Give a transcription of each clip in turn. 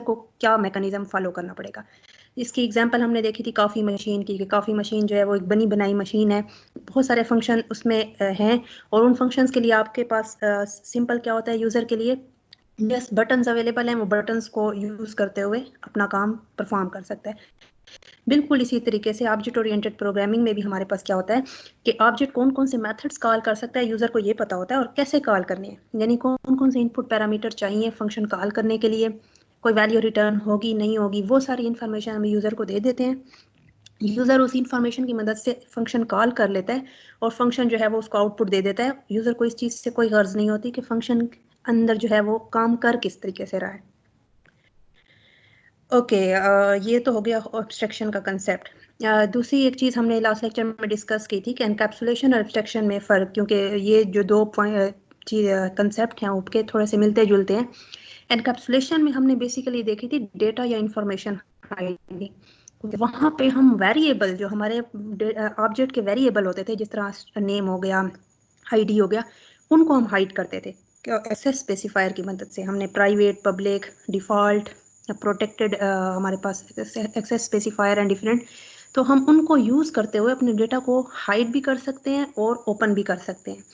को क्या mechanism follow करना पड़ेगा। इसकी एग्जांपल हमने देखी थी कॉफ़ी मशीन की, कि कॉफ़ी मशीन जो है वो एक बनी बनाई मशीन है, बहुत सारे फंक्शन उसमें हैं, और उन फंक्शंस के लिए आपके पास सिंपल क्या होता है यूज़र के लिए, जस्ट बटन्स अवेलेबल हैं, वो बटन्स को यूज़ करते हुए अपना काम परफॉर्म कर सकता है। बिल्कुल इसी तरीके से ऑब्जेक्ट ओरिएंटेड प्रोग्रामिंग में भी हमारे पास क्या होता है कि ऑब्जेक्ट कौन कौन से मेथड्स कॉल कर सकता है, यूज़र को ये पता होता है, और कैसे कॉल करनी है, यानी कौन कौन से इनपुट पैरामीटर चाहिए फंक्शन कॉल करने के लिए, कोई वैल्यू रिटर्न होगी नहीं होगी, वो सारी इन्फॉर्मेशन हम यूज़र को दे देते हैं। यूज़र उस इन्फॉर्मेशन की मदद से फंक्शन कॉल कर लेता है, और फंक्शन जो है वो उसको आउटपुट दे देता है। यूज़र को इस चीज़ से कोई गर्ज नहीं होती कि फंक्शन अंदर जो है वो काम कर किस तरीके से रहा है। ओके, ये तो हो गया एब्स्ट्रैक्शन का कंसेप्ट। दूसरी एक चीज़ हमने लास्ट लेक्चर में डिस्कस की थी कि एनकैप्सुलेशन और एब्स्ट्रैक्शन में फ़र्क, क्योंकि ये जो दो कंसेप्ट हैं उसके थोड़े से मिलते जुलते हैं। एनकैप्सुलेशन में हमने बेसिकली देखी थी डेटा या इंफॉर्मेशन हाइडिंग। वहाँ पे हम वेरिएबल जो हमारे ऑब्जेक्ट के वेरिएबल होते थे, जिस तरह नेम हो गया, आईडी हो गया, उनको हम हाइड करते थे एक्सेस स्पेसिफायर की मदद से। हमने प्राइवेट, पब्लिक, डिफ़ॉल्ट, प्रोटेक्टेड हमारे पास एक्सेस स्पेसिफायर एंड डिफरेंट, तो हम उनको यूज़ करते हुए अपने डेटा को हाइड भी कर सकते हैं और ओपन भी कर सकते हैं।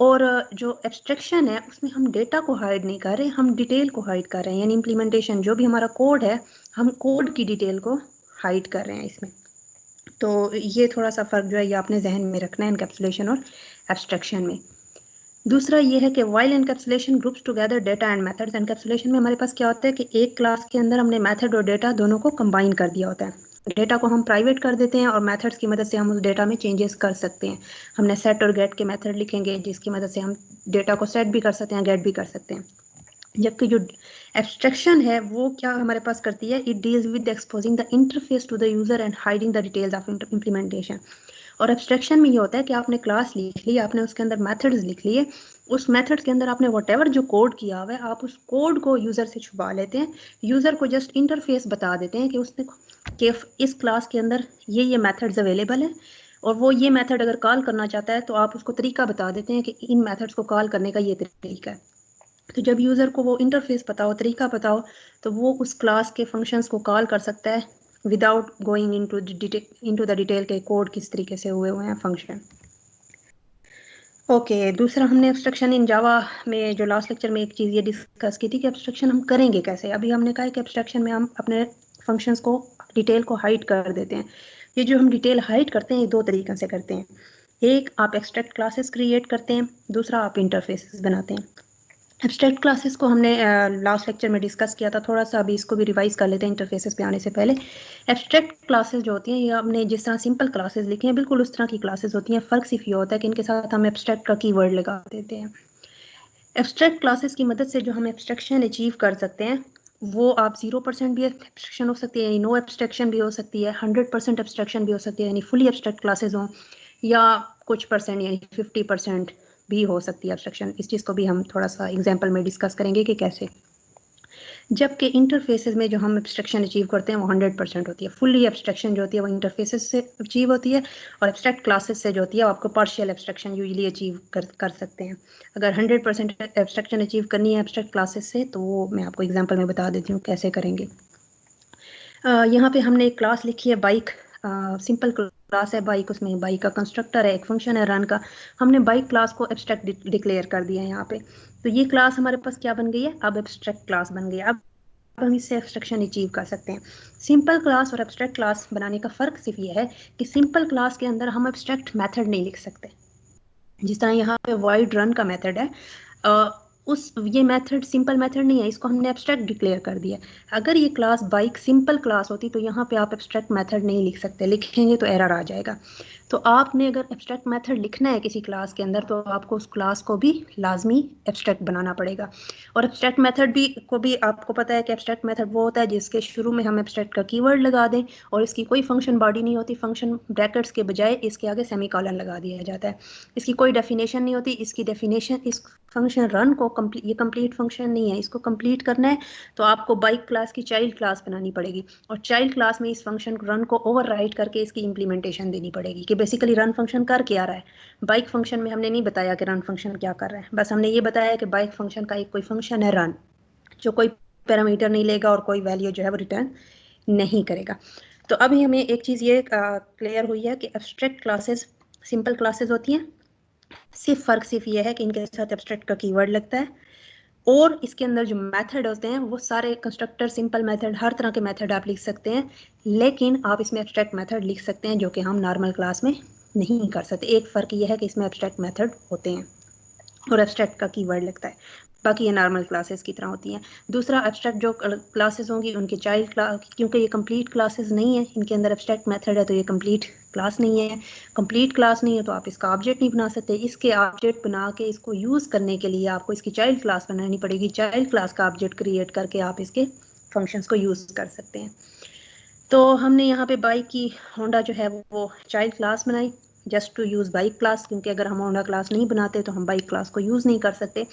और जो एब्स्ट्रैक्शन है उसमें हम डेटा को हाइड नहीं कर रहे, हम डिटेल को हाइड कर रहे हैं, यानी इम्प्लीमेंटेशन जो भी हमारा कोड है, हम कोड की डिटेल को हाइड कर रहे हैं इसमें। तो ये थोड़ा सा फ़र्क जो है ये आपने जहन में रखना है एनकैप्सुलेशन और एब्स्ट्रैक्शन में। दूसरा ये है कि while encapsulation groups together data and methods. Encapsulation में हमारे पास क्या होता है कि एक क्लास के अंदर हमने मेथड और डेटा दोनों को कंबाइन कर दिया होता है। डेटा को हम प्राइवेट कर देते हैं और मेथड्स की मदद से हम उस डेटा में चेंजेस कर सकते हैं। हमने सेट और गेट के मेथड लिखेंगे जिसकी मदद से हम डेटा को सेट भी कर सकते हैं, गेट भी कर सकते हैं। जबकि जो एब्स्ट्रैक्शन है वो क्या हमारे पास करती है, it deals with exposing the interface to the user and hiding the details of implementation. और एब्स्ट्रैक्शन में ये होता है कि आपने क्लास लिख ली, आपने उसके अंदर मेथड्स लिख लिए, उस मेथड के अंदर आपने व्हाटएवर जो कोड किया हुआ है आप उस कोड को यूज़र से छुपा लेते हैं। यूज़र को जस्ट इंटरफेस बता देते हैं कि उसने कि इस क्लास के अंदर ये मेथड्स अवेलेबल है, और वो ये मेथड अगर कॉल करना चाहता है तो आप उसको तरीका बता देते हैं कि इन मेथड्स को कॉल करने का ये तरीका है। तो जब यूज़र को वो इंटरफेस पता हो, तरीका पता हो, तो वो उस क्लास के फंक्शंस को कॉल कर सकता है without going into the detail के कोड किस तरीके से हुए हैं फंक्शन। ओके, दूसरा हमने एब्स्ट्रैक्शन इन जावा में जो लास्ट लेक्चर में एक चीज़ ये डिस्कस की थी कि एब्स्ट्रैक्शन हम करेंगे कैसे। अभी हमने कहा कि एब्स्ट्रैक्शन में हम अपने फंक्शंस को, डिटेल को हाइड कर देते हैं। ये जो हम डिटेल हाइड करते हैं ये दो तरीक़ों से करते हैं। एक, आप एक्सट्रैक्ट क्लासेस क्रिएट करते हैं, दूसरा आप इंटरफेसेस बनाते हैं। एब्स्ट्रैक्ट क्लासेस को हमने लास्ट लेक्चर में डिस्कस किया था, थोड़ा सा अभी इसको भी रिवाइज कर लेते हैं इंटरफेसेस पे आने से पहले। एब्स्ट्रैक्ट क्लासेस जो होती हैं, ये हमने जिस तरह सिंपल क्लासेस लिखी हैं बिल्कुल उस तरह की क्लासेस होती हैं। फ़र्क सिर्फ ये होता है कि इनके साथ हम एब्स्ट्रैक्ट का कीवर्ड लगा देते हैं। एब्स्ट्रैक्ट क्लासेस की मदद से जो हम एब्स्ट्रैक्शन अचीव कर सकते हैं वो आप 0% भी एब्स्ट्रैक्शन हो सकती है, यानी नो एब्स्ट्रैक्शन भी हो सकती है, 100% एब्स्ट्रैक्शन भी हो सकती है, यानी फुली एब्स्ट्रैक्ट क्लासेस हों, या कुछ परसेंट यानी 50% भी हो सकती है एब्स्ट्रैक्शन। इस चीज़ को भी हम थोड़ा सा एग्जांपल में डिस्कस करेंगे कि कैसे। जबकि इंटरफेसेस में जो हम एब्स्ट्रैक्शन अचीव करते हैं वो 100% होती है। फुली एब्स्ट्रैक्शन जो होती है वो इंटरफेसेस से अचीव होती है, और एब्स्ट्रैक्ट क्लासेस से जो होती है वो आपको पार्शियल एब्स्ट्रैक्शन यूजली अचीव कर सकते हैं। अगर 100% एब्स्ट्रैक्शन अचीव करनी है एब्स्ट्रैक्ट क्लासेस से, तो वो मैं आपको एग्जाम्पल में बता देती हूँ कैसे करेंगे। यहाँ पे हमने एक क्लास लिखी है बाइक, सिंपल क्लास है बाइक, उसमें बाइक का कंस्ट्रक्टर है, एक फंक्शन है रन का। हमने बाइक क्लास को एब्स्ट्रैक्ट डिक्लेयर कर दिया है यहाँ पे। तो ये क्लास हमारे पास क्या बन गई है, अब एब्स्ट्रैक्ट क्लास बन गई है। अब हम इससे एब्स्ट्रैक्शन अचीव कर सकते हैं। सिंपल क्लास और एब्स्ट्रैक्ट क्लास बनाने का फ़र्क सिर्फ ये है कि सिंपल क्लास के अंदर हम एब्स्ट्रैक्ट मेथड नहीं लिख सकते। जिस तरह यहाँ पे वॉइड रन का मेथड है, उस ये मेथड सिंपल मेथड नहीं है, इसको हमने एब्स्ट्रैक्ट डिक्लेयर कर दिया। अगर ये क्लास बाइक सिंपल क्लास होती तो यहाँ पे आप एब्स्ट्रैक्ट मेथड नहीं लिख सकते, लिखेंगे तो एरर आ जाएगा। तो आपने अगर एब्स्ट्रैक्ट मेथड लिखना है किसी क्लास के अंदर तो आपको उस क्लास को भी लाजमी एब्स्ट्रैक्ट बनाना पड़ेगा। और एब्स्ट्रैक्ट मेथड भी आपको पता है कि एब्स्ट्रैक्ट मेथड वो होता है जिसके शुरू में हम एब्स्ट्रैक्ट का कीवर्ड लगा दें, और इसकी कोई फंक्शन बॉडी नहीं होती, फंक्शन ब्रैकेट्स के बजाय इसके आगे सेमीकोलन लगा दिया जाता है। इसकी कोई डेफिनेशन नहीं होती, इसकी डेफिनेशन इस फंक्शन रन को ये कंप्लीट फंक्शन नहीं है, इसको कंप्लीट करना है तो आपको बाइक क्लास की चाइल्ड क्लास बनानी पड़ेगी, और चाइल्ड क्लास में इस फंक्शन रन को ओवरराइड करके इसकी इंप्लीमेंटेशन देनी पड़ेगी कि बेसिकली रन फंक्शन कर क्या रहा है। बाइक फंक्शन में हमने नहीं बताया कि रन फंक्शन क्या कर रहा है, बस हमने ये बताया कि बाइक फंक्शन का एक कोई फंक्शन है रन, जो कोई पैरामीटर नहीं लेगा और कोई वैल्यू जो है वो रिटर्न नहीं करेगा। तो अभी हमें एक चीज़ ये क्लियर हुई है कि एब्स्ट्रैक्ट क्लासेस सिंपल क्लासेस होती हैं, फ़र्क सिर्फ ये है कि इनके साथ एब्स्ट्रैक्ट का कीवर्ड लगता है, और इसके अंदर जो मेथड होते हैं वो सारे कंस्ट्रक्टर, सिंपल मेथड, हर तरह के मेथड आप लिख सकते हैं, लेकिन आप इसमें एब्स्ट्रैक्ट मेथड लिख सकते हैं जो कि हम नॉर्मल क्लास में नहीं कर सकते। एक फ़र्क ये है कि इसमें एब्स्ट्रैक्ट मेथड होते हैं और एब्स्ट्रैक्ट का कीवर्ड लगता है, बाकी ये नॉर्मल क्लासेस की तरह होती हैं। दूसरा, एब्स्ट्रैक्ट जो क्लासेस होंगी उनके चाइल्ड क्लास, क्योंकि ये कंप्लीट क्लासेस नहीं है, इनके अंदर एब्स्ट्रैक्ट मेथड है तो ये कंप्लीट क्लास नहीं है। कंप्लीट क्लास नहीं है तो आप इसका ऑब्जेक्ट नहीं बना सकते। इसके ऑब्जेक्ट बना के इसको यूज़ करने के लिए आपको इसकी चाइल्ड क्लास बनानी पड़ेगी। चाइल्ड क्लास का ऑब्जेक्ट क्रिएट करके आप इसके फंक्शंस को यूज़ कर सकते हैं। तो हमने यहाँ पे बाइक की होंडा जो है वो चाइल्ड क्लास बनाई just to use bike class, क्योंकि अगर हम होंडा क्लास नहीं बनाते तो हम बाइक क्लास को यूज़ नहीं कर सकते।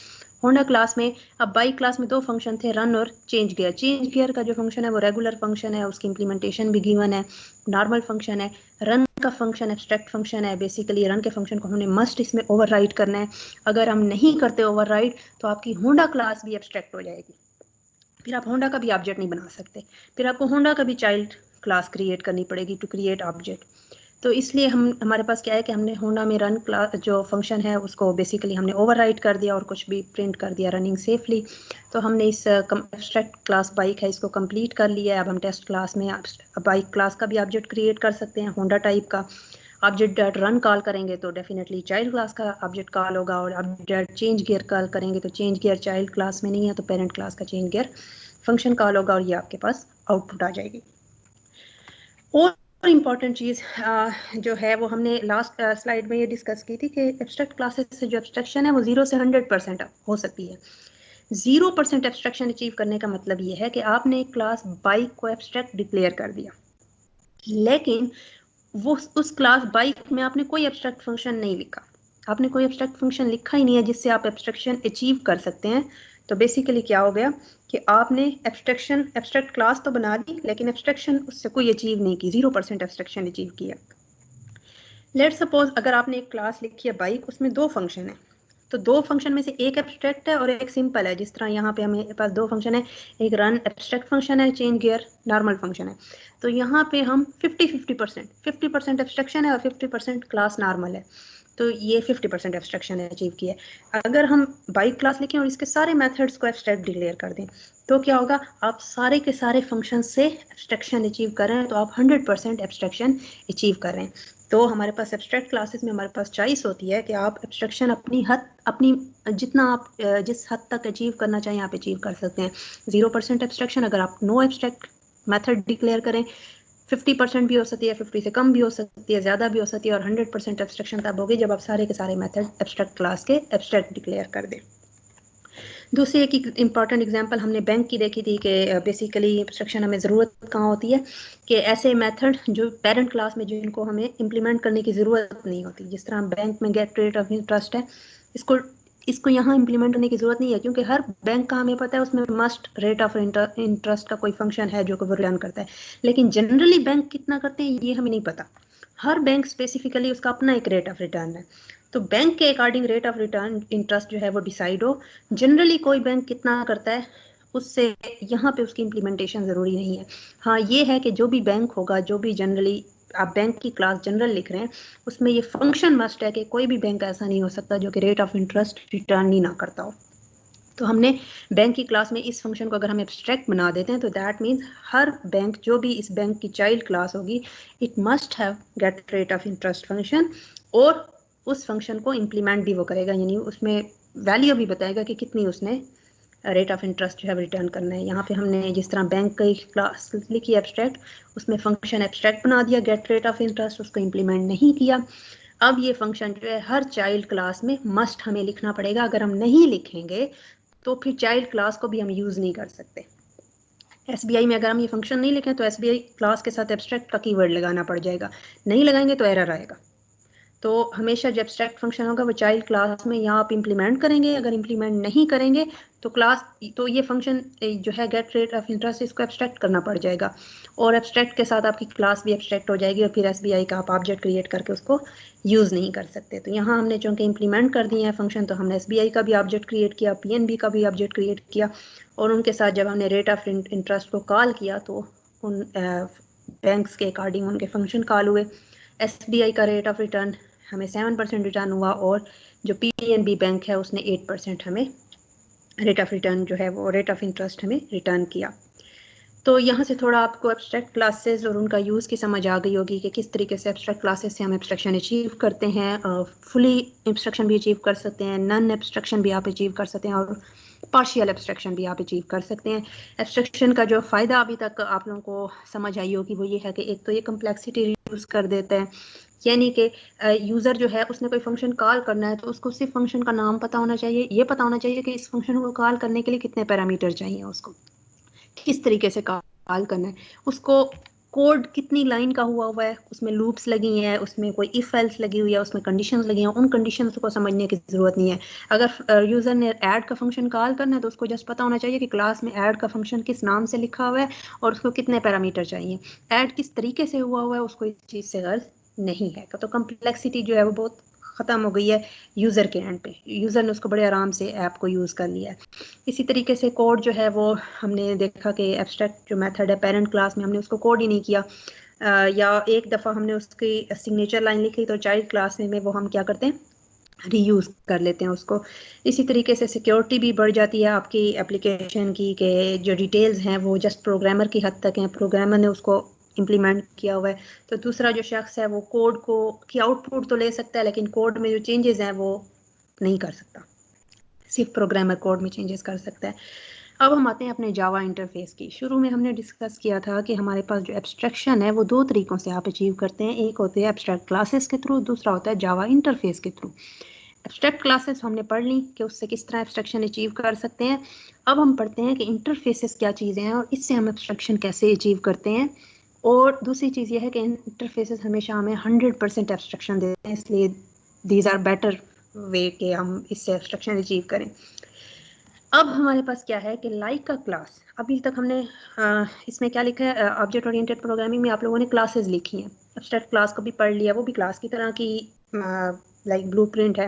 होंडा क्लास में, अब बाइक क्लास में दो फंक्शन थे, रन और चेंज गियर। चेंज गियर का जो फंक्शन है वो रेगुलर फंक्शन है, उसकी इंप्लीमेंटेशन भी गिवन है, नॉर्मल फंक्शन है। रन का फंक्शन एब्स्ट्रैक्ट फंक्शन है, बेसिकली रन के फंक्शन को हमने मस्ट इसमें ओवरराइड करना है। अगर हम नहीं करते ओवरराइड तो आपकी होंडा क्लास भी एब्स्ट्रैक्ट हो जाएगी, फिर आप होंडा का भी ऑब्जेक्ट नहीं बना सकते, फिर आपको होंडा का भी चाइल्ड क्लास क्रिएट करनी पड़ेगी टू क्रिएट ऑब्जेक्ट। तो इसलिए हमारे पास क्या है कि हमने होंडा में रन क्लास जो फंक्शन है उसको बेसिकली हमने ओवरराइड कर दिया और कुछ भी प्रिंट कर दिया रनिंग सेफली। तो हमने इस एब्स्ट्रैक्ट क्लास बाइक है इसको कंप्लीट कर लिया है। अब हम टेस्ट क्लास में बाइक क्लास का भी ऑब्जेक्ट क्रिएट कर सकते हैं, होंडा टाइप का ऑब्जेक्ट डॉट रन कॉल करेंगे तो डेफिनेटली चाइल्ड क्लास का ऑब्जेक्ट कॉल होगा, और ऑब्जेक्ट चेंज गियर कॉल करेंगे तो चेंज गियर चाइल्ड क्लास में नहीं है तो पेरेंट क्लास का चेंज गियर फंक्शन कॉल होगा और ये आपके पास आउटपुट आ जाएगी। और इम्पॉर्टेंट चीज़ जो है वो हमने लास्ट स्लाइड में ये डिस्कस की थी कि एब्स्ट्रैक्ट क्लासेस से जो एब्स्ट्रैक्शन है वो 0 से 100% हो सकती है। 0% एब्स्ट्रैक्शन अचीव करने का मतलब ये है कि आपने एक क्लास बाइक को एब्स्ट्रैक्ट डिक्लेयर कर दिया, लेकिन वो उस क्लास बाइक में आपने कोई एब्स्ट्रैक्ट फंक्शन नहीं लिखा, आपने कोई एब्स्ट्रैक्ट फंक्शन लिखा ही नहीं है जिससे आप एब्स्ट्रैक्शन अचीव कर सकते हैं। तो बेसिकली क्या हो गया कि आपने एब्स्ट्रैक्ट क्लास तो बना दी लेकिन एब्स्ट्रैक्शन उससे कोई अचीव नहीं की, 0% एब्स्ट्रैक्शन अचीव किया। लेट सपोज अगर आपने एक क्लास लिखी है बाइक, उसमें दो फंक्शन है, तो दो फंक्शन में से एक एब्स्ट्रैक्ट है और एक सिंपल है। जिस तरह यहाँ पे हमें पास दो फंक्शन है, एक रन एब्स्ट्रैक्ट फंक्शन है, चेंज गियर नॉर्मल फंक्शन है। तो यहाँ पे हम 50% एब्स्ट्रैक्शन है और 50% क्लास नॉर्मल है, तो ये 50% एब्स्ट्रैक्शन अचीव किया है। अगर हम बाइक क्लास लिखें और इसके सारे मेथड्स को एब्स्ट्रैक्ट डिक्लेयर कर दें तो क्या होगा, आप सारे के सारे फंक्शन से एब्स्ट्रैक्शन अचीव कर रहे हैं, तो आप 100% एब्स्ट्रैक्शन अचीव कर रहे हैं। तो हमारे पास एब्स्ट्रैक्ट क्लासेस में हमारे पास चॉइस होती है कि आप एब्स्ट्रैक्शन अपनी जितना आप जिस हद तक अचीव करना चाहें आप अचीव कर सकते हैं। 0% एब्स्ट्रैक्शन अगर आप नो एब्स्ट्रैक्ट मेथड डिक्लेयर करें, 50% भी हो सकती है, 50 से कम भी हो सकती है, ज़्यादा भी हो सकती है, और 100% एब्स्ट्रैक्शन तब होगी जब आप सारे के सारे मेथड एब्स्ट्रैक्ट क्लास के एब्स्ट्रैक्ट डिक्लेयर कर दें। दूसरी एक इंपॉर्टेंट एग्जांपल हमने बैंक की देखी थी कि बेसिकली एब्स्ट्रैक्शन हमें ज़रूरत कहाँ होती है कि ऐसे मेथड जो पेरेंट क्लास में जिनको हमें इंप्लीमेंट करने की ज़रूरत नहीं होती, जिस तरह बैंक में गेट रेट ऑफ इंटरेस्ट है, इसको यहाँ इंप्लीमेंट करने की ज़रूरत नहीं है क्योंकि हर बैंक का हमें पता है उसमें मस्ट रेट ऑफ इंटरेस्ट का कोई फंक्शन है जो कि वो रिटर्न करता है। लेकिन जनरली बैंक कितना करते हैं ये हमें नहीं पता, हर बैंक स्पेसिफिकली उसका अपना एक रेट ऑफ रिटर्न है। तो बैंक के according rate of return interest जो है वो डिसाइड हो। जनरली कोई बैंक कितना करता है उससे यहाँ पे उसकी इम्प्लीमेंटेशन ज़रूरी नहीं है। हाँ ये है कि जो भी बैंक होगा, जो भी जनरली आप बैंक की क्लास जनरल लिख रहे हैं उसमें ये फंक्शन मस्ट है कि कोई भी बैंक ऐसा नहीं हो सकता जो कि रेट ऑफ इंटरेस्ट रिटर्न ही ना करता हो। तो हमने बैंक की क्लास में इस फंक्शन को अगर हम एब्स्ट्रैक्ट बना देते हैं तो दैट मीन्स हर बैंक जो भी इस बैंक की चाइल्ड क्लास होगी it must have get rate of interest function, और उस फंक्शन को इम्प्लीमेंट भी वो करेगा, यानी उसमें वैल्यू भी बताएगा कि कितनी उसने रेट ऑफ इंटरेस्ट जो है रिटर्न करना है। यहाँ पे हमने जिस तरह बैंक की क्लास लिखी एब्स्ट्रैक्ट, उसमें फंक्शन एब्स्ट्रैक्ट बना दिया गेट रेट ऑफ इंटरेस्ट, उसको इम्प्लीमेंट नहीं किया। अब ये फंक्शन जो है हर चाइल्ड क्लास में मस्ट हमें लिखना पड़ेगा, अगर हम नहीं लिखेंगे तो फिर चाइल्ड क्लास को भी हम यूज़ नहीं कर सकते। एसबीआई में अगर हम ये फंक्शन नहीं लिखें तो एसबीआई क्लास के साथ एब्स्ट्रैक्ट का कीवर्ड लगाना पड़ जाएगा, नहीं लगाएंगे तो एरर आएगा। तो हमेशा जो एब्स्ट्रैक्ट फंक्शन होगा वो चाइल्ड क्लास में यहाँ आप इम्प्लीमेंट करेंगे। अगर इम्प्लीमेंट नहीं करेंगे तो क्लास तो ये फंक्शन जो है गेट रेट ऑफ इंटरेस्ट इसको एब्स्ट्रैक्ट करना पड़ जाएगा, और एब्स्ट्रैक्ट के साथ आपकी क्लास भी एब्स्ट्रैक्ट हो जाएगी, और फिर एसबीआई का आप ऑब्जेक्ट क्रिएट करके उसको यूज़ नहीं कर सकते। तो यहाँ हमने चूँकि इम्प्लीमेंट कर दिए हैं फंक्शन, तो हमने एसबीआई का भी ऑब्जेक्ट क्रिएट किया, पीएनबी का भी ऑब्जेक्ट क्रिएट किया, और उनके साथ जब हमने रेट ऑफ इंटरेस्ट को कॉल किया तो उन बैंक्स के अकॉर्डिंग उनके फंक्शन कॉल हुए। एसबीआई का रेट ऑफ रिटर्न हमें 7% रिटर्न हुआ, और जो पीएनबी बैंक है उसने 8% हमें रेट ऑफ रिटर्न जो है वो रेट ऑफ इंटरेस्ट हमें रिटर्न किया। तो यहाँ से थोड़ा आपको एब्स्ट्रैक्ट क्लासेस और उनका यूज़ की समझ आ गई होगी कि किस तरीके से एब्स्ट्रैक्ट क्लासेस से हम एब्स्ट्रैक्शन अचीव करते हैं, फुली एब्स्ट्रैक्शन भी अचीव कर सकते हैं, नॉन एब्स्ट्रैक्शन भी आप अचीव कर सकते हैं, और पार्शियल एब्स्ट्रैक्शन भी आप अचीव कर सकते हैं। एब्स्ट्रैक्शन का जो फ़ायदा अभी तक आप लोगों को समझ आई होगी वो ये है कि एक तो ये कम्प्लेक्सिटी रिड्यूस कर देता है, यानी कि यूज़र जो है उसने कोई फंक्शन कॉल करना है तो उसको सिर्फ फंक्शन का नाम पता होना चाहिए, ये पता होना चाहिए कि इस फंक्शन को कॉल करने के लिए कितने पैरामीटर चाहिए, उसको किस तरीके से कॉल करना है, उसको कोड कितनी लाइन का हुआ है, उसमें लूप्स लगी हैं, उसमें कोई इफ एल्स लगी हुई है, उसमें कंडीशंस लगी हैं, उन कंडीशंस को समझने की ज़रूरत नहीं है। अगर यूज़र ने ऐड का फंक्शन कॉल करना है तो उसको जस्ट पता होना चाहिए कि क्लास में ऐड का फंक्शन किस नाम से लिखा हुआ है और उसको कितने पैरामीटर चाहिए, ऐड किस तरीके से हुआ है उसको इस चीज़ से गर्ज नहीं है। तो कम्प्लेक्सिटी जो है वो बहुत ख़त्म हो गई है यूज़र के एंड पे, यूज़र ने उसको बड़े आराम से ऐप को यूज़ कर लिया है। इसी तरीके से कोड जो है वो हमने देखा कि एब्स्ट्रैक्ट जो मेथड है पेरेंट क्लास में हमने उसको कोड ही नहीं किया, या एक दफ़ा हमने उसकी सिग्नेचर लाइन लिखी तो चाइल्ड क्लास में वो हम क्या करते हैं रीयूज़ कर लेते हैं उसको। इसी तरीके से सिक्योरिटी भी बढ़ जाती है आपकी एप्लीकेशन की, कि जो डिटेल्स हैं वो जस्ट प्रोग्रामर की हद तक हैं, प्रोग्रामर ने उसको इम्प्लीमेंट किया हुआ है। तो दूसरा जो शख्स है वो कोड को की आउटपुट तो ले सकता है लेकिन कोड में जो चेंजेस हैं वो नहीं कर सकता, सिर्फ प्रोग्रामर कोड में चेंजेस कर सकता है। अब हम आते हैं अपने जावा इंटरफेस की। शुरू में हमने डिस्कस किया था कि हमारे पास जो एब्स्ट्रैक्शन है वो दो तरीकों से आप अचीव करते हैं, एक होते हैं एब्स्ट्रैक्ट क्लासेस के थ्रू, दूसरा होता है जावा इंटरफेस के थ्रू। एब्स्ट्रैक्ट क्लासेस हमने पढ़ ली कि उससे किस तरह एब्स्ट्रैक्शन अचीव कर सकते हैं। अब हम पढ़ते हैं कि इंटरफेसेस क्या चीज़ें हैं और इससे हम एब्स्ट्रैक्शन कैसे अचीव करते हैं। और दूसरी चीज़ ये है कि इंटरफेसेस हमेशा हमें 100% एब्स्ट्रैक्शन देते हैं, इसलिए दीज आर बेटर वे के हम इससे एब्स्ट्रैक्शन अचीव करें। अब हमारे पास क्या है कि लाइक का क्लास, अभी तक हमने इसमें क्या लिखा है, ऑब्जेक्ट ओरिएंटेड प्रोग्रामिंग में आप लोगों ने क्लासेस लिखी हैं, एब्स्ट्रैक्ट क्लास को भी पढ़ लिया, वो भी क्लास की तरह की लाइक ब्लूप्रिंट है।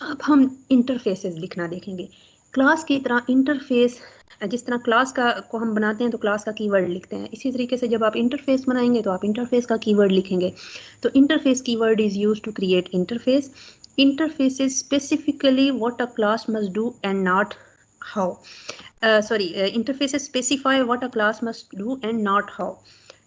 अब हम इंटरफेसेस लिखना देखेंगे क्लास की तरह। इंटरफेस जिस तरह क्लास का को हम बनाते हैं तो क्लास का कीवर्ड लिखते हैं, इसी तरीके से जब आप इंटरफेस बनाएंगे तो आप इंटरफेस का कीवर्ड लिखेंगे। तो interface keyword is used to create interface. Interface is specifically what a class must do and not how. Interfaces specify what a class must do and not how.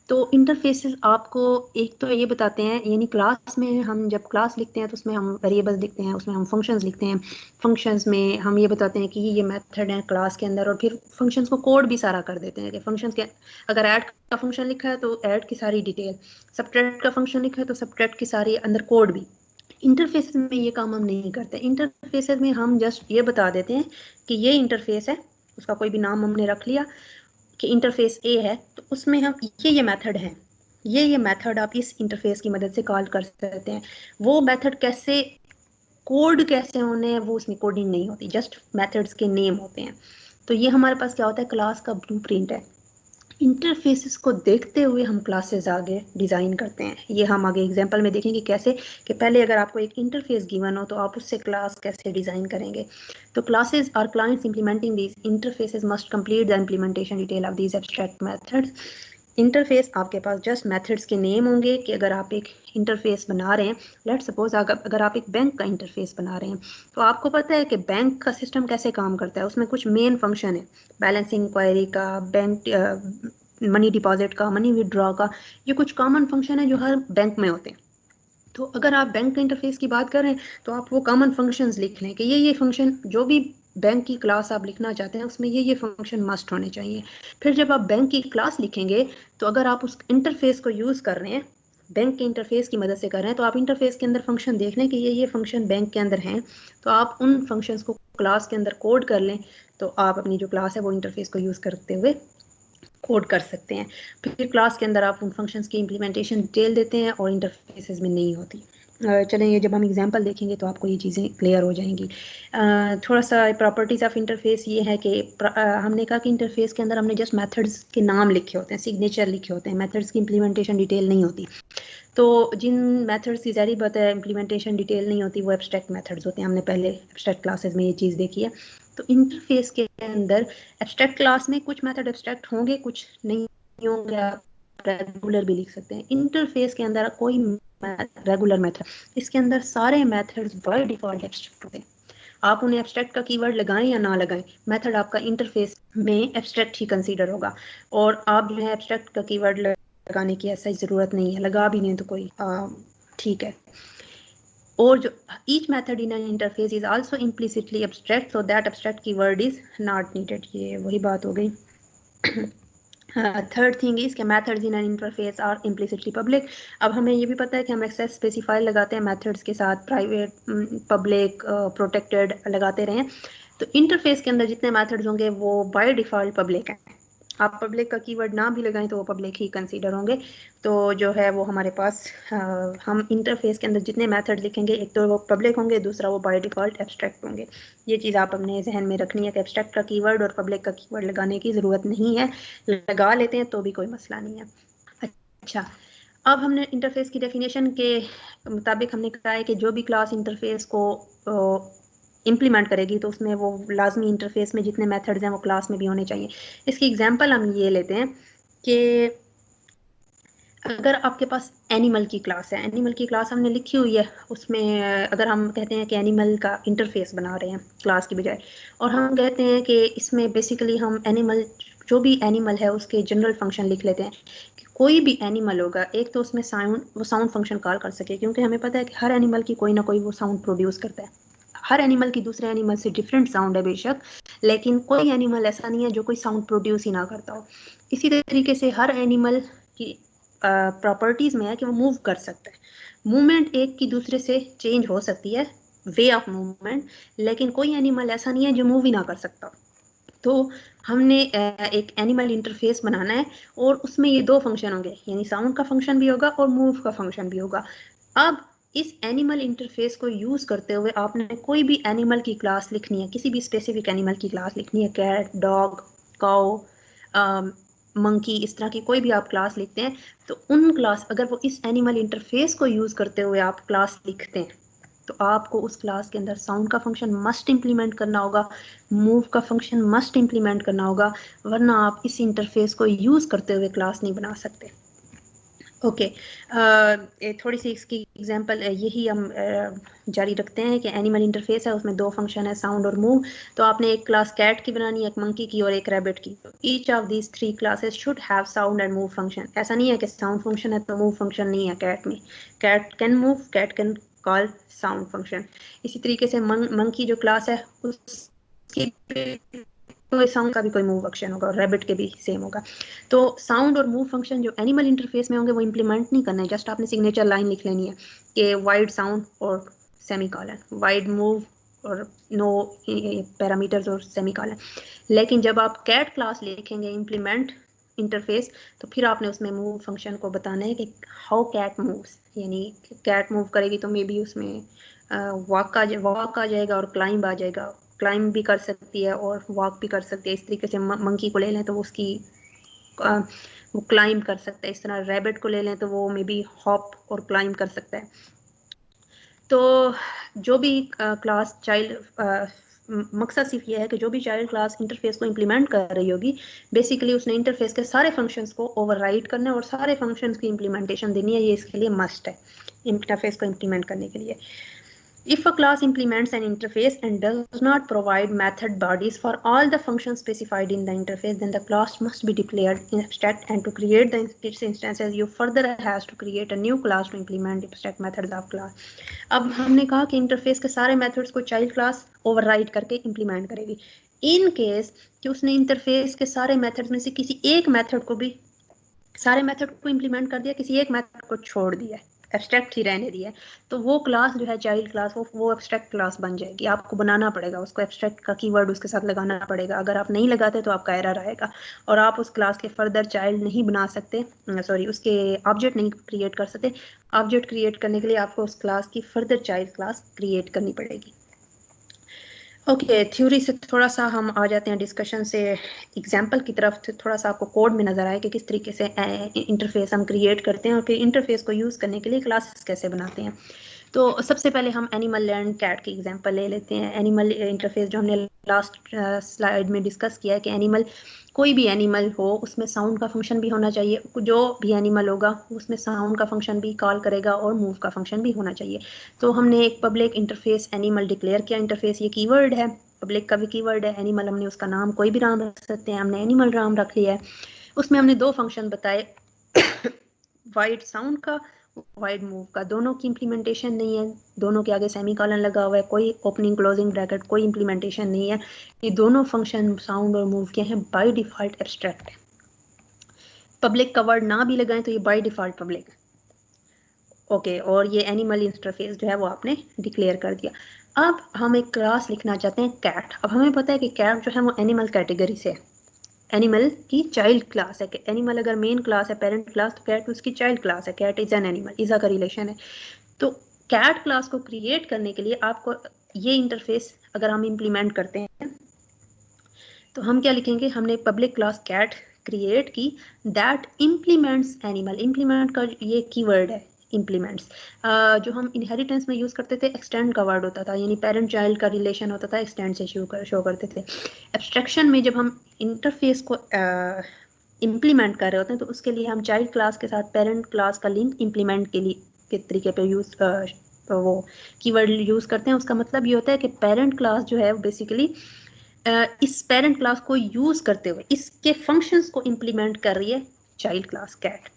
तो interfaces आपको एक तो ये बताते हैं, यानी क्लास में हम जब क्लास लिखते हैं तो उसमें हम वेरिएबल्स लिखते हैं, उसमें हम फंक्शंस लिखते हैं, फंक्शंस में हम ये बताते हैं कि ये मेथड है क्लास के अंदर, और फिर फंक्शंस को कोड भी सारा कर देते हैं कि फंक्शंस के अगर ऐड का फंक्शन लिखा है तो ऐड की सारी डिटेल, सब्ट्रैक्ट का फंक्शन लिखा है तो सब्ट्रैक्ट की सारी अंदर कोड भी। इंटरफेस में ये काम हम नहीं करते। इंटरफेस में हम जस्ट ये बता देते हैं कि ये इंटरफेस है, उसका कोई भी नाम हमने रख लिया कि इंटरफेस ए है, तो उसमें हम ये मेथड है, ये मेथड आप इस इंटरफेस की मदद से कॉल कर सकते हैं। वो मेथड कैसे कोड कैसे होने हैं वो उसमें कोडिंग नहीं होती, जस्ट मेथड्स के नेम होते हैं। तो ये हमारे पास क्या होता है, क्लास का ब्लूप्रिंट है। इंटरफेसेस को देखते हुए हम क्लासेस आगे डिज़ाइन करते हैं, ये हम आगे एग्जांपल में देखेंगे कैसे, कि पहले अगर आपको एक इंटरफेस गिवन हो तो आप उससे क्लास कैसे डिज़ाइन करेंगे। तो क्लासेस और clients implementing these interfaces must complete the implementation detail of these abstract methods. Interface आपके पास जस्ट मेथड्स के नेम होंगे कि अगर आप एक इंटरफेस बना रहे हैं, लेट्स सपोज अगर आप एक बैंक का इंटरफेस बना रहे हैं तो आपको पता है कि बैंक का सिस्टम कैसे काम करता है, उसमें कुछ मेन फंक्शन है, बैलेंसिंग क्वेरी का, बैंक मनी डिपॉजिट का, मनी विड्रॉ का, ये कुछ कॉमन फंक्शन है जो हर बैंक में होते हैं। तो अगर आप बैंक के इंटरफेस की बात कर रहे हैं तो आप वो कॉमन फंक्शंस लिख लें कि ये फंक्शन, जो भी बैंक की क्लास आप लिखना चाहते हैं उसमें ये फंक्शन मस्ट होने चाहिए। फिर जब आप बैंक की क्लास लिखेंगे तो अगर आप उस इंटरफेस को यूज़ कर रहे हैं, बैंक के इंटरफेस की मदद से कर रहे हैं, तो आप इंटरफेस के अंदर फंक्शन देख लें कि ये फंक्शन बैंक के अंदर हैं, तो आप उन फंक्शंस को क्लास के अंदर कोड कर लें, तो आप अपनी जो क्लास है वो इंटरफेस को यूज़ करते हुए कोड कर सकते हैं। फिर क्लास के अंदर आप उन फंक्शंस की इंप्लीमेंटेशन डिटेल देते हैं और इंटरफेसेस में नहीं होती। चलें, ये जब हम एग्जांपल देखेंगे तो आपको ये चीज़ें क्लियर हो जाएंगी। थोड़ा सा प्रॉपर्टीज़ ऑफ इंटरफेस ये है कि हमने कहा कि इंटरफेस के अंदर हमने जस्ट मेथड्स के नाम लिखे होते हैं, सिग्नेचर लिखे होते हैं, मेथड्स की इम्प्लीमेंटेशन डिटेल नहीं होती। तो जिन मेथड्स की ज़ाहिर बात है इम्प्लीमेंटेशन डिटेल नहीं होती वो एब्स्ट्रैक्ट मेथड्स होते हैं, हमने पहले एब्स्ट्रैक्ट क्लासेस में ये चीज़ देखी है। तो इंटरफेस के अंदर एब्स्ट्रैक्ट क्लास में कुछ मेथड एब्स्ट्रैक्ट होंगे, कुछ नहीं होंगे, आप रेगुलर भी लिख सकते हैं। इंटरफेस के अंदर कोई रेगुलर मेथड, इसके अंदर सारे मेथड्स बाय डिफॉल्ट एब्स्ट्रैक्ट होते हैं। आप उन्हें एब्स्ट्रैक्ट का कीवर्ड लगाएं या ना लगाएं, मेथड आपका इंटरफेस में एब्स्ट्रैक्ट ही कंसीडर होगा। और आप जो है एब्स्ट्रैक्ट का कीवर्ड लगाने की ऐसा ही ज़रूरत नहीं है, लगा भी नहीं तो कोई ठीक है। और जो each method in an interface is also implicitly abstract, so that abstract keyword is not needed। ये वही बात हो गई। थर्ड थिंग इज कि methods in an interface are implicitly public. अब हमें ये भी पता है कि हम एक्सेस स्पेसिफाई लगाते हैं मेथड्स के साथ, प्राइवेट, पब्लिक, प्रोटेक्टेड लगाते रहें। तो इंटरफेस के अंदर जितने मेथड्स होंगे वो बाय डिफ़ॉल्ट पब्लिक हैं। आप पब्लिक का कीवर्ड ना भी लगाएं तो वो पब्लिक ही कंसीडर होंगे। तो जो है वो हमारे पास हम इंटरफेस के अंदर जितने मेथड लिखेंगे, एक तो वो पब्लिक होंगे, दूसरा वो बाय डिफ़ॉल्ट एब्स्ट्रैक्ट होंगे। ये चीज़ आप अपने जहन में रखनी है कि एब्स्ट्रैक्ट का कीवर्ड और पब्लिक का कीवर्ड लगाने की ज़रूरत नहीं है, लगा लेते हैं तो भी कोई मसला नहीं है। अच्छा, अब हमने इंटरफेस की डेफिनेशन के मुताबिक हमने कहा है कि जो भी क्लास इंटरफेस को इम्प्लीमेंट करेगी तो उसमें वो लाजमी इंटरफेस में जितने मेथड्स हैं वो क्लास में भी होने चाहिए। इसकी एग्जांपल हम ये लेते हैं कि अगर आपके पास एनिमल की क्लास है, एनिमल की क्लास हमने लिखी हुई है, उसमें अगर हम कहते हैं कि एनिमल का इंटरफेस बना रहे हैं क्लास की बजाय, और हम कहते हैं कि इसमें बेसिकली हम एनिमल, जो भी एनिमल है उसके जनरल फंक्शन लिख लेते हैं कि कोई भी एनिमल होगा, एक तो उसमें वो साउंड फंक्शन कॉल कर सके, क्योंकि हमें पता है कि हर एनिमल की कोई ना कोई वो साउंड प्रोड्यूस करता है। हर एनिमल की दूसरे एनिमल से डिफरेंट साउंड है बेशक, लेकिन कोई एनिमल ऐसा नहीं है जो कोई साउंड प्रोड्यूस ही ना करता हो। इसी तरीके से हर एनिमल की प्रॉपर्टीज में है कि वो मूव कर सकता है। मूवमेंट एक की दूसरे से चेंज हो सकती है, वे ऑफ मूवमेंट, लेकिन कोई एनिमल ऐसा नहीं है जो मूव ही ना कर सकता। तो हमने एक एनिमल इंटरफेस बनाना है और उसमें ये दो फंक्शन होंगे, यानी साउंड का फंक्शन भी होगा और मूव का फंक्शन भी होगा। अब इस एनिमल इंटरफेस को यूज करते हुए आपने कोई भी एनिमल की क्लास लिखनी है, किसी भी स्पेसिफिक एनिमल की क्लास लिखनी है, कैट, डॉग, काउ, मंकी, इस तरह की कोई भी आप क्लास लिखते हैं, तो उन क्लास, अगर वो इस एनिमल इंटरफेस को यूज करते हुए आप क्लास लिखते हैं तो आपको उस क्लास के अंदर साउंड का फंक्शन मस्ट इंप्लीमेंट करना होगा, मूव का फंक्शन मस्ट इंप्लीमेंट करना होगा, वरना आप इस इंटरफेस को यूज करते हुए क्लास नहीं बना सकते। ओके, थोड़ी सी इसकी एग्जांपल यही हम जारी रखते हैं कि एनिमल इंटरफेस है, उसमें दो फंक्शन है, साउंड और मूव। तो आपने एक क्लास कैट की बनानी है, एक मंकी की और एक रैबिट की। Each of these three classes should have sound and move function. ऐसा नहीं है कि साउंड फंक्शन है तो मूव फंक्शन नहीं है कैट में। Cat can move, cat can call sound function. इसी तरीके से मंकी जो क्लास है उसकी तो साउंड का भी कोई मूव फंक्शन होगा और रैबिट के भी सेम होगा। तो साउंड और मूव फंक्शन जो एनिमल इंटरफेस में होंगे वो इंप्लीमेंट नहीं करना है, जस्ट आपने सिग्नेचर लाइन लिख लेनी है कि वाइड साउंड और सेमीकोलन, वाइड मूव और नो पैरामीटर्स और सेमीकोलन। लेकिन जब आप कैट क्लास लिखेंगे इंप्लीमेंट इंटरफेस, तो फिर आपने उसमें मूव फंक्शन को बताना है कि हाउ कैट मूव्स, यानी कैट मूव करेगी तो मे बी उसमें वॉक आ जाएगा और क्लाइंब आ जाएगा, क्लाइंब भी कर सकती है और वॉक भी कर सकती है। इस तरीके से मंकी को ले लें तो उसकी वो क्लाइंब कर सकता है, इस तरह रैबिट को ले लें तो वो मे बी हॉप और क्लाइंब कर सकता है। तो जो भी क्लास चाइल्ड, मकसद सिर्फ ये है कि जो भी चाइल्ड क्लास इंटरफेस को इम्प्लीमेंट कर रही होगी, बेसिकली उसने इंटरफेस के सारे फंक्शंस को ओवरराइड करना है और सारे फंक्शंस की इम्प्लीमेंटेशन देनी है, ये इसके लिए मस्ट है इंटरफेस को इम्प्लीमेंट करने के लिए। If a class implements an interface and does not provide method bodies for all the functions specified in the interface, then the class must be declared in abstract, and to create its instances, you further has to create a new class to implement abstract methods of class. अब हमने कहा कि interface के सारे methods को child class override करके implement करेगी। In case कि उसने इंटरफेस के सारे मेथड्स में से किसी एक मेथड को भी, सारे मेथड को इम्प्लीमेंट कर दिया, किसी एक मेथड को छोड़ दिया, एब्स्ट्रैक्ट ही रहने दिया है, तो वो क्लास जो है चाइल्ड क्लास वो एब्स्ट्रैक्ट क्लास बन जाएगी। आपको बनाना पड़ेगा उसको, एब्स्ट्रैक्ट का कीवर्ड उसके साथ लगाना पड़ेगा। अगर आप नहीं लगाते तो आपका एरर आएगा और आप उस क्लास के फर्दर चाइल्ड नहीं बना सकते, सॉरी उसके ऑब्जेक्ट नहीं क्रिएट कर सकते। ऑब्जेक्ट क्रिएट करने के लिए आपको उस क्लास की फर्दर चाइल्ड क्लास क्रिएट करनी पड़ेगी। ओके, थ्योरी से थोड़ा सा हम आ जाते हैं डिस्कशन से एग्जांपल की तरफ। थोड़ा सा आपको कोड में नजर आए कि किस तरीके से इंटरफेस हम क्रिएट करते हैं और फिर इंटरफेस को यूज़ करने के लिए क्लासेस कैसे बनाते हैं। तो सबसे पहले हम एनिमल एंड कैट की एग्जांपल ले लेते हैं। एनिमल इंटरफेस जो हमने लास्ट स्लाइड में डिस्कस किया है कि एनिमल, कोई भी एनिमल हो उसमें साउंड का फंक्शन भी होना चाहिए। जो भी एनिमल होगा उसमें साउंड का फंक्शन भी कॉल करेगा और मूव का फंक्शन भी होना चाहिए। तो हमने एक पब्लिक इंटरफेस एनिमल डिक्लेयर किया। इंटरफेस ये कीवर्ड है, पब्लिक का भी कीवर्ड है। एनिमल हमने उसका नाम कोई भी नाम रख सकते हैं, हमने एनिमल नाम रख लिया है। उसमें हमने दो फंक्शन बताए, वाइड साउंड का, वाइड मूव का। दोनों की इम्प्लीमेंटेशन नहीं है, दोनों के आगे सेमीकोलन लगा हुआ है, कोई ओपनिंग क्लोजिंग ब्रैकेट, कोई इम्प्लीमेंटेशन नहीं है। ये दोनों फंक्शन साउंड और मूव के हैं, बाय डिफॉल्ट एब्स्ट्रैक्ट है। पब्लिक का वर्ड ना भी लगाएं तो ये बाय डिफॉल्ट पब्लिक है। ओके, और ये एनिमल इंटरफेस जो है वो आपने डिक्लेयर कर दिया। अब हम एक क्लास लिखना चाहते हैं कैट। अब हमें पता है कि कैट जो है वो एनिमल कैटेगरी से है, एनिमल की चाइल्ड क्लास है। एनिमल अगर मेन क्लास है, पेरेंट क्लास, तो कैट उसकी चाइल्ड क्लास है। कैट इज एन एनिमल, इज़ा का रिलेशन है। तो कैट क्लास को क्रिएट करने के लिए आपको ये इंटरफेस अगर हम इम्प्लीमेंट करते हैं तो हम क्या लिखेंगे, हमने पब्लिक क्लास कैट क्रिएट की दैट इम्प्लीमेंट्स एनिमल। इम्प्लीमेंट का ये कीवर्ड है, इम्प्लीमेंट्स। जो हम इनहेरिटेंस में यूज़ करते थे एक्सटेंड का वर्ड होता था, यानी पेरेंट चाइल्ड का रिलेशन होता था, एक्सटेंड से शो करते थे। एब्स्ट्रैक्शन में जब हम इंटरफेस को इम्प्लीमेंट कर रहे होते हैं तो उसके लिए हम चाइल्ड क्लास के साथ पेरेंट क्लास का लिंक इम्प्लीमेंट के लिए के तरीके पे यूज़ वो कीवर्ड यूज़ करते हैं। उसका मतलब ये होता है कि पेरेंट क्लास जो है वो बेसिकली इस पेरेंट क्लास को यूज़ करते हुए इसके फंक्शंस को इम्प्लीमेंट कर रही है चाइल्ड क्लास कैट।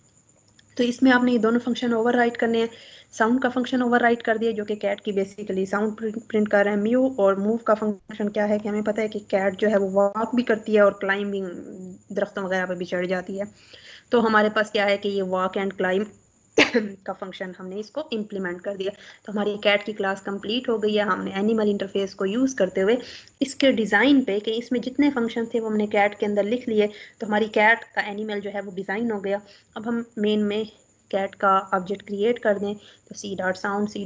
तो इसमें आपने ये दोनों फंक्शन ओवरराइट करने हैं। साउंड का फंक्शन ओवरराइट कर दिया जो कि कैट की बेसिकली साउंड प्रिंट कर रहे हैं म्यू। और मूव का फंक्शन क्या है कि हमें पता है कि कैट जो है वो वॉक भी करती है और क्लाइंबिंग, दरख्तों वगैरह पर भी चढ़ जाती है। तो हमारे पास क्या है कि ये वॉक एंड क्लाइंब का फंक्शन हमने इसको इम्प्लीमेंट कर दिया। तो हमारी कैट की क्लास कंप्लीट हो गई है। हमने एनिमल इंटरफेस को यूज़ करते हुए इसके डिज़ाइन पे कि इसमें जितने फंक्शन थे वो हमने कैट के अंदर लिख लिए। तो हमारी कैट का एनिमल जो है वो डिज़ाइन हो गया। अब हम मेन में कैट का ऑब्जेक्ट क्रिएट कर दें तो सी डॉट साउंड, सी